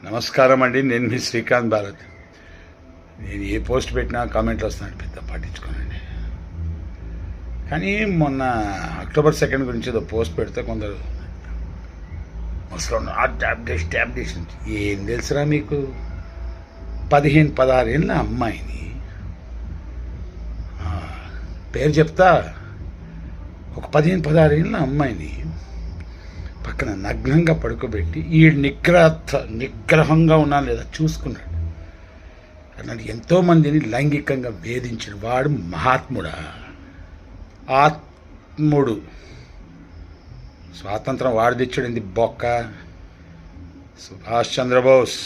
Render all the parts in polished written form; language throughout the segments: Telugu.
నమస్కారం అండి. నేను మీ శ్రీకాంత్ భారత్. నేను ఏ పోస్ట్ పెట్టినా కామెంట్లు వస్తున్నాడు, పెద్ద పట్టించుకోనండి. కానీ మొన్న అక్టోబర్ 2 గురించి ఏదో పోస్ట్ పెడితే కొందరు ముసలి టాబ్లెషన్ ఏం తెలుసురా మీకు? 15-16 ఏళ్ళ అమ్మాయిని పేరు చెప్తా, ఒక 15-16 ఏళ్ళ అమ్మాయిని పక్కన నగ్నంగా పడుకోబెట్టి ఈ నిగ్రహంగా ఉన్నా లేదా చూసుకున్నాడు. అలాంటి ఎంతోమందిని లైంగికంగా వేధించిన వాడు మహాత్ముడా? ఆత్ముడు. స్వాతంత్రం వాడు తెచ్చాడింది బొక్క. సుభాష్ చంద్రబోస్,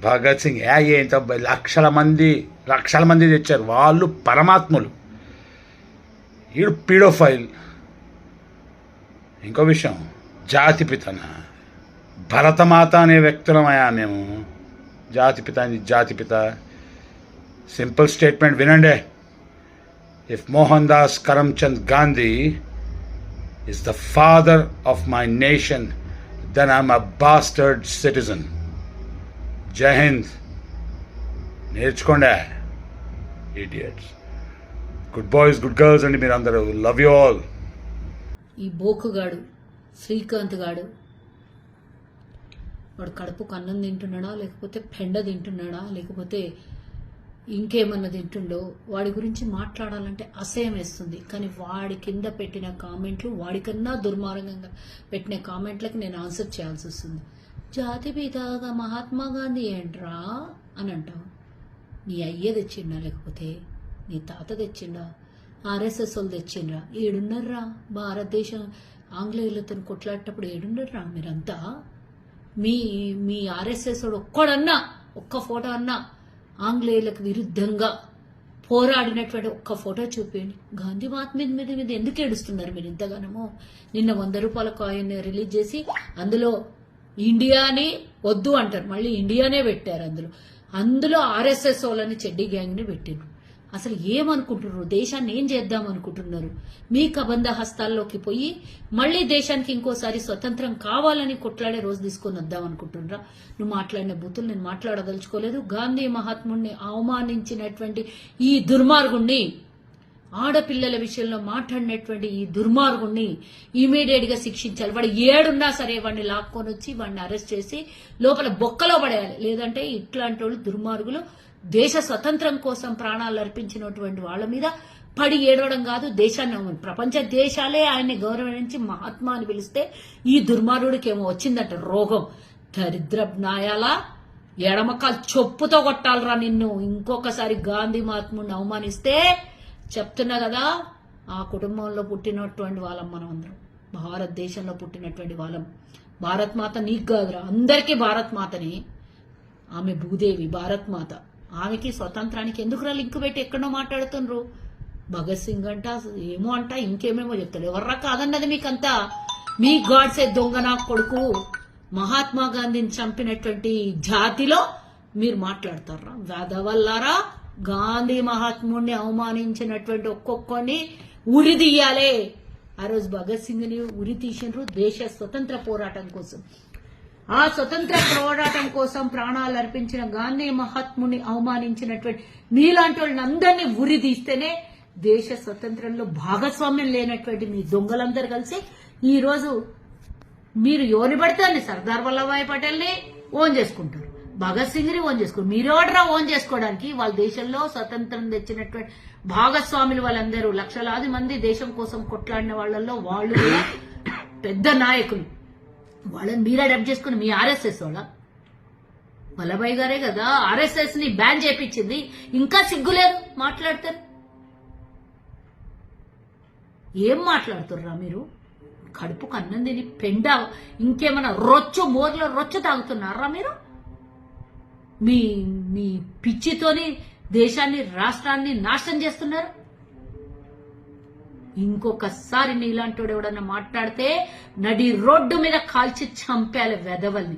భగత్ సింగ్ ఏంత లక్షల మంది తెచ్చారు. వాళ్ళు పరమాత్ములు. ఈడు పీడోఫైల్. ఇంకో విషయం, జాతిపితన భరతమాత అనే వ్యక్తులమయ్యా మేము. జాతిపిత. సింపుల్ స్టేట్మెంట్ వినండి. If Mohan Das Karamchand Gandhi is the father of my nation, then I'm a bastard citizen. Jai Hind. నేర్చుకోండి idiots. Good boys, good girls అండి మీరు అందరూ. Love you all. ఈ బోకుగాడు శ్రీకాంత్ గాడు వాడు కడుపుకు అన్నం తింటున్నాడా, లేకపోతే పెండ తింటున్నాడా, లేకపోతే ఇంకేమన్నా తింటుండో వాడి గురించి మాట్లాడాలంటే అసహ్యం వేస్తుంది. కానీ వాడి కింద పెట్టిన కామెంట్లు, వాడికన్నా దుర్మార్గంగా పెట్టిన కామెంట్లకు నేను ఆన్సర్ చేయాల్సి వస్తుంది. జాతిపితగా మహాత్మా గాంధీ ఏంట్రా అని అంటావు. నీ అయ్య తెచ్చిండా, లేకపోతే నీ తాత తెచ్చిండా, ఆర్ఎస్ఎస్ వాళ్ళు తెచ్చిండ్రా? ఏడున్నారా? భారతదేశం ఆంగ్లేయులతో కొట్లాడేటప్పుడు ఏడున్నారా మీరంతా? మీ ఆర్ఎస్ఎస్ వాడు ఒక్క ఫోటో అన్నా ఆంగ్లేయులకు విరుద్ధంగా పోరాడినటువంటి ఒక్క ఫోటో చూపించండి. గాంధీ మహాత్మ మీద ఎందుకు ఏడుస్తున్నారు మీరు ఇంతగానో? నిన్న 100 రూపాయల కాయిన్ రిలీజ్ చేసి అందులో ఇండియాని వద్దు అంటారు, మళ్ళీ ఇండియానే పెట్టారు. అందులో ఆర్ఎస్ఎస్ వాళ్ళని చెడ్డీ గ్యాంగ్ని పెట్టారు. అసలు ఏమనుకుంటున్నారు? దేశాన్ని ఏం చేద్దాం అనుకుంటున్నారు? మీ కబంధ హస్తాల్లోకి పోయి మళ్ళీ దేశానికి ఇంకోసారి స్వతంత్రం కావాలని కొట్లాడే రోజు తీసుకొని వద్దాం అనుకుంటున్నారా? నువ్వు మాట్లాడిన బూతులు నేను మాట్లాడదలుచుకోలేదు. గాంధీ మహాత్ముడిని అవమానించినటువంటి ఈ దుర్మార్గుణ్ణి, ఆడపిల్లల విషయంలో మాట్లాడినటువంటి ఈ దుర్మార్గుణ్ణి ఇమీడియట్ గా శిక్షించాలి. వాడు ఏడున్నా సరే వాడిని లాక్కొని వచ్చి వాడిని అరెస్ట్ చేసి లోపల బొక్కలో పడేయాలి. లేదంటే ఇట్లాంటి వాళ్ళు దుర్మార్గులు దేశ స్వతంత్రం కోసం ప్రాణాలు అర్పించినటువంటి వాళ్ళ మీద పడి ఏడవడం కాదు, దేశాన్ని ప్రపంచ దేశాలే ఆయన్ని గౌరవించి మహాత్మా అని పిలిస్తే ఈ దుర్మార్గుడికి ఏమో వచ్చిందట రోగం. దరిద్ర నాయాలా, ఎడమకాలు చెప్పుతో కొట్టాలరా నిన్ను. ఇంకొకసారి గాంధీ మహాత్ముడిని అవమానిస్తే చెప్తున్నా కదా, ఆ కుటుంబంలో పుట్టినటువంటి వాళ్ళం మనం అందరం. భారతదేశంలో పుట్టినటువంటి వాళ్ళం. భారత్ మాత నీకు కాదురా, అందరికీ భారత్ మాతని. ఆమె భూదేవి, భారత్ మాత. ఆమెకి స్వతంత్రానికి ఎందుకురా లింక్ పెట్టి ఎక్కడో మాట్లాడుతుండ్రు? భగత్ సింగ్ అంట, ఏమో అంట, ఇంకేమేమో చెప్తాడు. ఎవర్రా కాదన్నది మీకంతా? మీ గాడ్సే దొంగ నా కొడుకు మహాత్మా గాంధీని చంపినటువంటి జాతిలో మీరు మాట్లాడతారా? వేదవల్లారా, గాంధీ మహాత్ముడిని అవమానించినటువంటి ఒక్కొక్కరిని ఉరి తీయాలే. ఆ రోజు భగత్ సింగ్ ని ఉరి తీసినారు దేశ స్వతంత్ర పోరాటం కోసం. ఆ స్వతంత్ర పోరాటం కోసం ప్రాణాలు అర్పించిన గాంధీ మహాత్ముని అవమానించినటువంటి మీలాంటి వాళ్ళని అందరినీ ఉరి తీస్తేనే దేశ స్వతంత్రంలో భాగస్వామ్యం లేనటువంటి మీ దొంగలందరూ కలిసి ఈ రోజు మీరు ఎవరిని పడితే సర్దార్ వల్లభాయ్ పటేల్ ని ఓన్ చేసుకుంటారు, భగత్ సింగ్ ని ఓన్ చేసుకుంటారు. మీరెవడరా ఓన్ చేసుకోవడానికి? వాళ్ళ దేశంలో స్వతంత్రం తెచ్చినటువంటి భాగస్వాములు వాళ్ళందరూ, లక్షలాది మంది దేశం కోసం కొట్లాడిన వాళ్ళల్లో వాళ్ళు కూడా పెద్ద నాయకులు. వాళ్ళని మీరు అడాప్ట్ చేసుకుని మీ ఆర్ఎస్ఎస్ వాళ్ళ వల్లభాయ్ గారే కదా ఆర్ఎస్ఎస్ ని బ్యాన్ చేయించింది. ఇంకా సిగ్గులేదు మాట్లాడతారు. ఏం మాట్లాడుతుర్రా మీరు? కడుపుకు అన్నం తిని పెండ ఇంకేమైనా మోర్లో రొచ్చు తాగుతున్నారా మీరు? మీ పిచ్చితోని దేశాన్ని, రాష్ట్రాన్ని నాశనం చేస్తున్నారు. ఇంకొకసారి నీలాంటి ఎవడన్నా మాట్లాడితే నడి రోడ్డు మీద కాల్చి చంపేయాలి వెధవల్ని.